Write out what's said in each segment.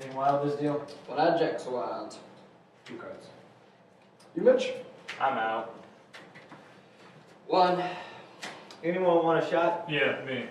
Anything wild this deal? Well, that jack's wild. 2 cards. You, Mitch? I'm out. 1. Anyone want a shot? Yeah, me.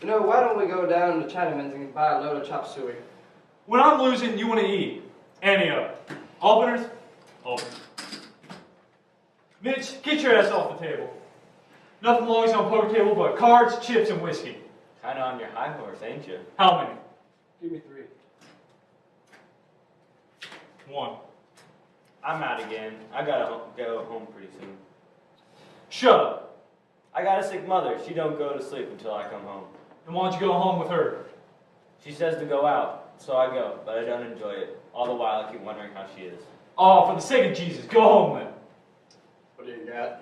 You know, why don't we go down to Chinaman's and buy a load of chop suey? When I'm losing, you want to eat. Any of it. Openers? Openers. Mitch, get your ass off the table. Nothing belongs on a poker table but cards, chips, and whiskey. Kinda on your high horse, ain't you? How many? Give me 3. 1. I'm out again. I gotta go home pretty soon. Shut up. I got a sick mother. She don't go to sleep until I come home. And why don't you go home with her? She says to go out, so I go, but I don't enjoy it. All the while I keep wondering how she is. Oh, for the sake of Jesus, go home then. What do you got?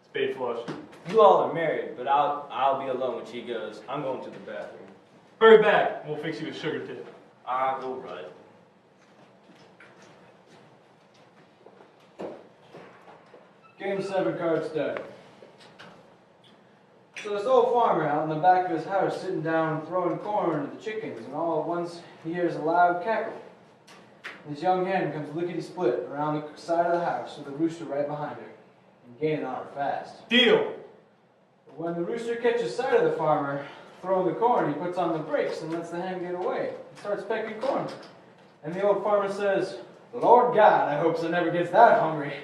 Spade flush. You all are married, but I'll be alone when she goes. I'm going to the bathroom. Hurry back, we'll fix you a sugar tip. I'll go right. Game 7 cards done. So this old farmer out in the back of his house sitting down throwing corn to the chickens, and all at once he hears a loud cackle. His young hen comes lickety-split around the side of the house with the rooster right behind her, and gaining on her fast. Deal. But when the rooster catches sight of the farmer throwing the corn, he puts on the brakes and lets the hen get away and starts pecking corn. And the old farmer says, "Lord God, I hope so never gets that hungry."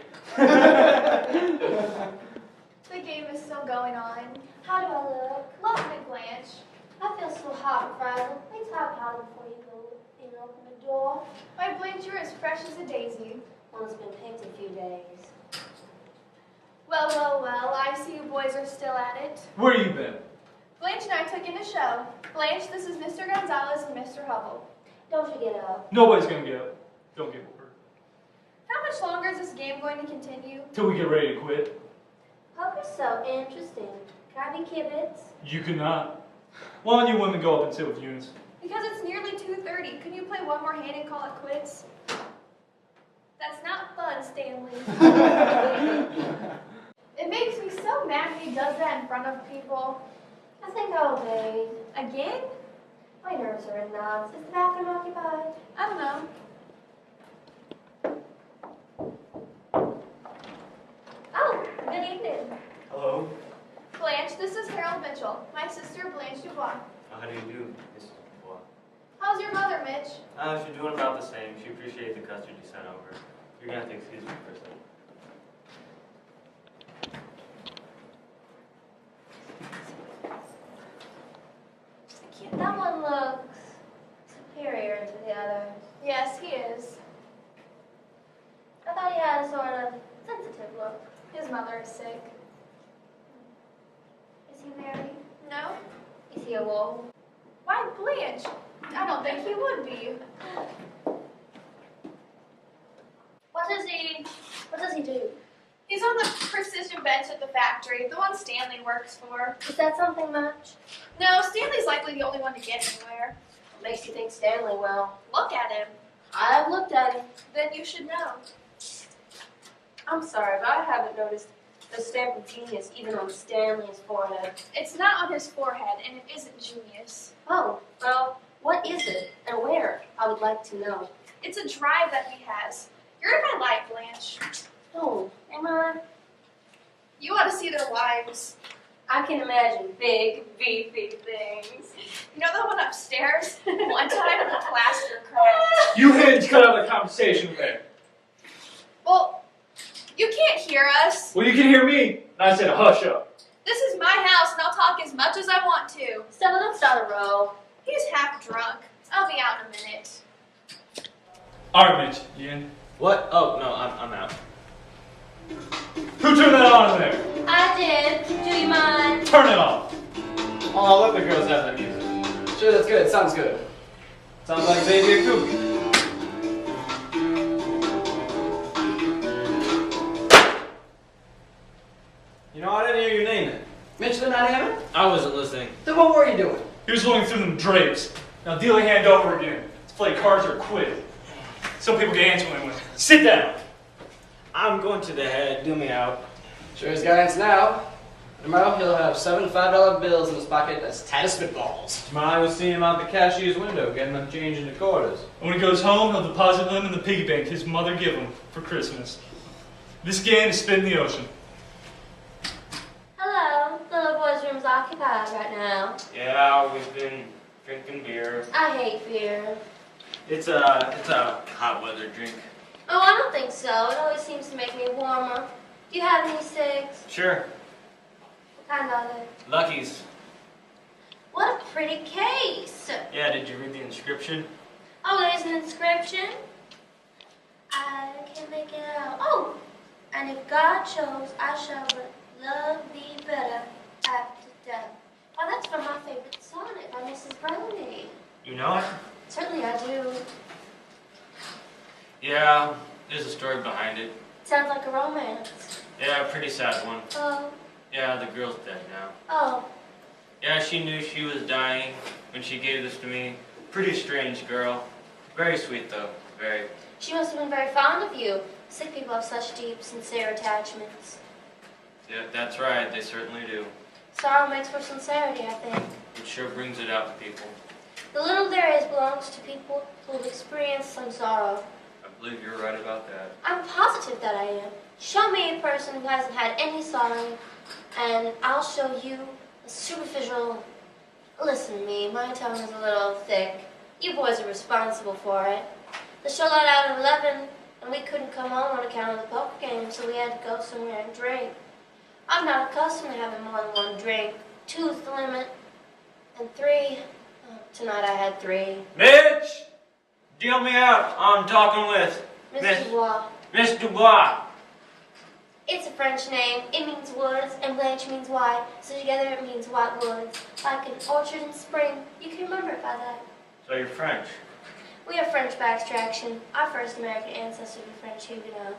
The game is still going on. How do I look? Lovely, Blanche. I feel so hot and frazzled. Please hop out before you go and open the door. My Blanche, you're as fresh as a daisy. Well, it's been picked a few days. Well, well, well, I see you boys are still at it. Where you been? Blanche and I took in a show. Blanche, this is Mr. Gonzalez and Mr. Hubble. Don't you get up. Nobody's gonna get up. Don't get over. How much longer is this game going to continue? Till we get ready to quit. Poker's so interesting. Can I be kibitz? You cannot. Why don't you women go up and sit with Eunice? Because it's nearly 2:30. Can you play one more hand and call it quits? That's not fun, Stanley. It makes me so mad when he does that in front of people. I think I'll obey. Again? My nerves are in knots. Is the bathroom occupied? I don't know. Oh, good evening. Hello. Blanche, this is Harold Mitchell, my sister Blanche Dubois. How do you do, Miss Dubois? How's your mother, Mitch? She's doing about the same. She appreciates the custard you sent over. You're gonna have to excuse me for a second. That one looks superior to the others. Yes, he is. I thought he had a sort of sensitive look. His mother is sick. Is he married? No? Is he a wolf? Why, Blanche? I don't think he would be. What does he do? He's on the precision bench at the factory, the one Stanley works for. Is that something much? No, Stanley's likely the only one to get anywhere. What makes you think Stanley will? Look at him. I've looked at him. Then you should know. I'm sorry, but I haven't noticed the stamp of genius even on Stanley's forehead. It's not on his forehead, and it isn't genius. Oh, well, what is it and where? I would like to know. It's a drive that he has. You're in my life, Blanche. Oh, am I? You ought to see their lives. I can imagine big, beefy things. You know the one upstairs? One time the plaster cracked. You hens cut out the conversation there. Well, you can't hear us. Well, you can hear me. And I said hush up. This is my house, and I'll talk as much as I want to. Stella, don't start a row. He's half drunk. I'll be out in a minute. All right, Mitch. You in? What? Oh, no, I'm out. Who turned that on in there? I did. Do you mind? Turn it off. Oh, I'll let the girls have the music. Sure, that's good. Sounds good. Sounds like baby a kook. You know, I didn't hear you name it. Mitch the Dynamic? I wasn't listening. Then what were you doing? He was looking through them drapes. Now deal a hand over again. Let's play cards or quit. Some people get answer when they win. Sit down. I'm going to the head. Do me out. Sure as guidance now. Tomorrow he'll have 7 $5 bills in his pocket as tight as spitballs. Tomorrow you'll see him out the cashier's window getting them changed into quarters. When he goes home, he'll deposit them in the piggy bank his mother gave him for Christmas. This game is spit in the ocean. Hello, the little boy's room's occupied right now. Yeah, we've been drinking beer. I hate beer. It's a hot weather drink. Oh, I don't think so. It always seems to make me warmer. Do you have any cigs? Sure. What kind are they? Lucky's. What a pretty case. Yeah, did you read the inscription? Oh, there's an inscription. I can't make it out. Oh, and if God chose, I shall but love thee better after death. Oh, that's from my favorite sonnet by Mrs. Browning. You know it? Certainly I do. Yeah, there's a story behind it. Sounds like a romance. Yeah, a pretty sad one. Oh, Yeah, the girl's dead now. oh. Yeah, she knew she was dying when she gave this to me. Pretty strange girl. Very sweet though, very. She must have been very fond of you. Sick people have such deep, sincere attachments. Yeah, that's right, they certainly do. Sorrow makes for sincerity, I think. It sure brings it out to people. The little there is belongs to people who have experienced some sorrow. I believe you're right about that. I'm positive that I am. Show me a person who hasn't had any sorrow, and I'll show you a superficial... Listen to me, my tongue is a little thick. You boys are responsible for it. The show let out at 11, and we couldn't come home on account of the poker game, so we had to go somewhere and drink. I'm not accustomed to having more than one drink. 2 is the limit, and 3... tonight I had 3. Mitch! Deal me out. I'm talking with Mr. Dubois. Miss Dubois. It's a French name. It means woods, and Blanche means white, so together it means white woods. Like an orchard in spring. You can remember it by that. So you're French. We are French by extraction. Our first American ancestors were French Huguenots.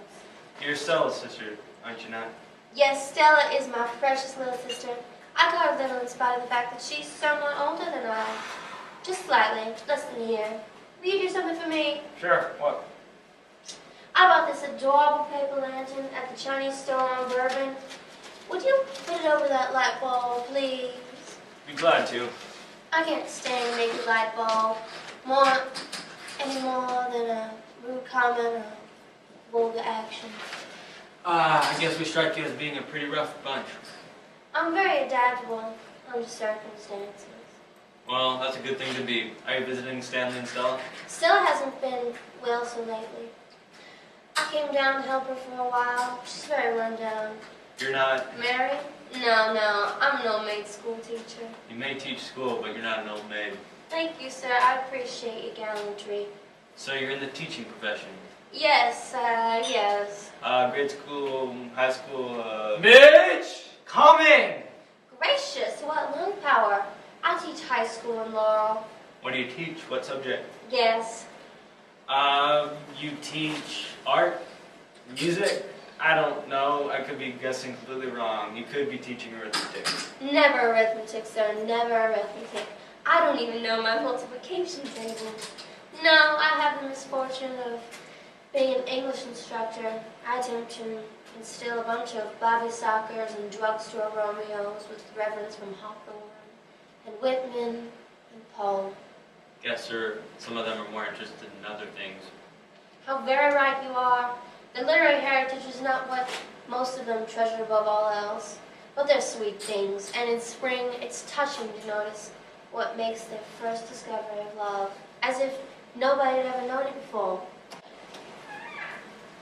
You're Stella's sister, aren't you not? Yes, Stella is my precious little sister. I call her little in spite of the fact that she's somewhat older than I. Just slightly, less than a year. Will you do something for me? Sure. What? I bought this adorable paper lantern at the Chinese store on Bourbon. Would you put it over that light bulb, please? Be glad to. I can't stand a naked light bulb any more than a rude comment or vulgar action. I guess we strike you as being a pretty rough bunch. I'm very adaptable under circumstances. Well, that's a good thing to be. Are you visiting Stanley and Stella? Stella hasn't been well so lately. I came down to help her for a while. She's very run down. You're not... Mary? No, I'm an old maid school teacher. You may teach school, but you're not an old maid. Thank you, sir. I appreciate your gallantry. So you're in the teaching profession. Yes, yes. Grade school, high school, Mitch! Coming! Gracious, what lung power. I teach high school in Laurel. What do you teach? What subject? Yes. You teach art? Music? I don't know. I could be guessing completely wrong. You could be teaching arithmetic. Never arithmetic, sir. Never arithmetic. I don't even know my multiplication table. No, I have the misfortune of being an English instructor. I attempt to instill a bunch of Bobby Sockers and drugstore Romeos with reverence from Hawthorne and Whitman and Poe. Guess, sir, some of them are more interested in other things. How very right you are. The literary heritage is not what most of them treasure above all else. But they're sweet things, and in spring it's touching to notice what makes their first discovery of love, as if nobody had ever known it before.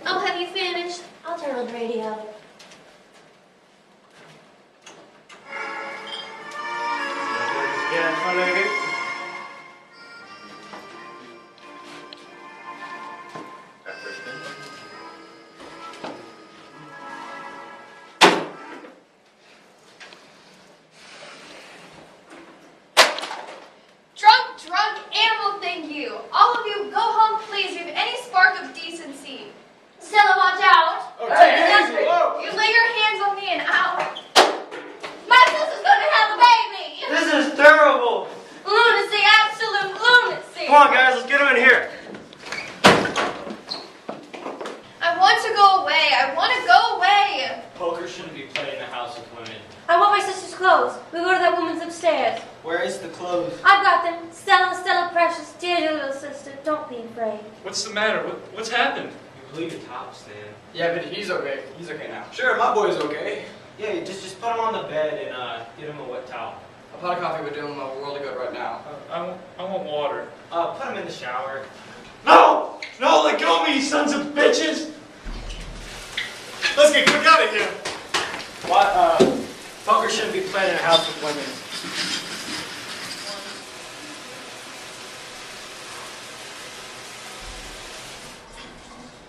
Oh, have you finished? I'll turn on the radio. Yes, my lady. Drunk animal, thank you. All of you, go home, please. You have any spark of decency. Stella, watch out. Oh, take it easy. Whoa. You lay your hands on me and ow. My sister's gonna have a baby. This is terrible. Lunacy, absolute lunacy. Come on, guys, let's get him in here. I want to go away. I want to go away. Poker shouldn't be played in the house with women. I want downstairs. Where is the clothes? I've got them. Stella, Stella, precious, dear little sister. Don't be afraid. What's the matter? What's happened? You blew your top, Stan. Yeah, but he's okay. He's okay now. Sure, my boy's okay. Yeah, you just put him on the bed and get him a wet towel. A pot of coffee would do him a world of good right now. I want water. Put him in the shower. No! No, let go of me, you sons of bitches! Let's get quick out of here. What? Poker shouldn't be played in a house with women.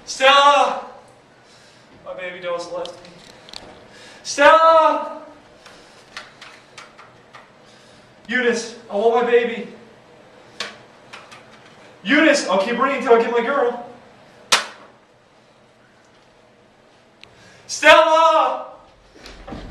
Stella! My baby doll's left me. Stella! Eunice, I want my baby. Eunice, I'll keep ringing until I get my girl. Stella!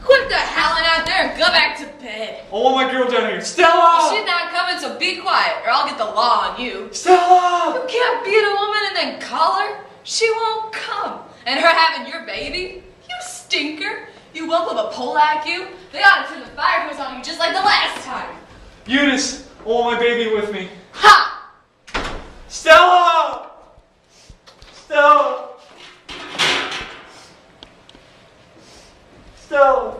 Quit the howling out there and go back to bed. I want my girl down here. Stella! She's not coming, so be quiet, or I'll get the law on you. Stella! You can't beat a woman and then call her. She won't come. And her having your baby? You stinker. You lump of a Polak, you. They ought to turn the fire hose on you just like the last time. Eunice, I want my baby with me. Ha! Stella! Stella! Stella!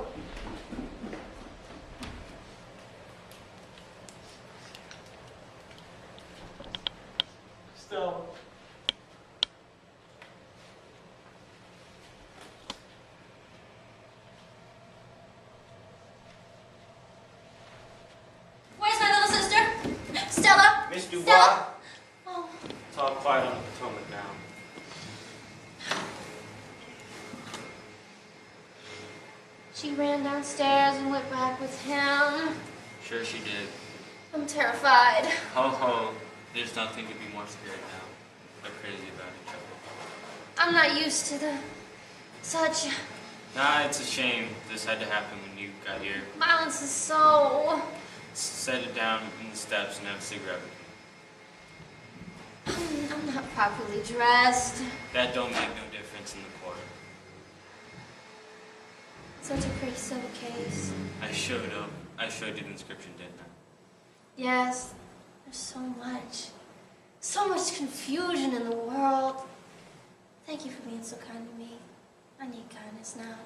Stella. Where's my little sister? Stella? Miss Dubois. Stella? Oh. It's all quiet on the Potomac now. She ran downstairs and went back with him. Sure she did. I'm terrified. Ho ho. There's nothing to be more scared now. We're crazy about each other. I'm not used to such Nah, it's a shame this had to happen when you got here. violence is so... Set it down in the steps and have a cigarette with me. I'm not properly dressed. That don't make no difference in the court. Such a pretty civil case. I showed you the inscription, didn't I? Yes, there's so much confusion in the world. Thank you for being so kind to me. I need kindness now.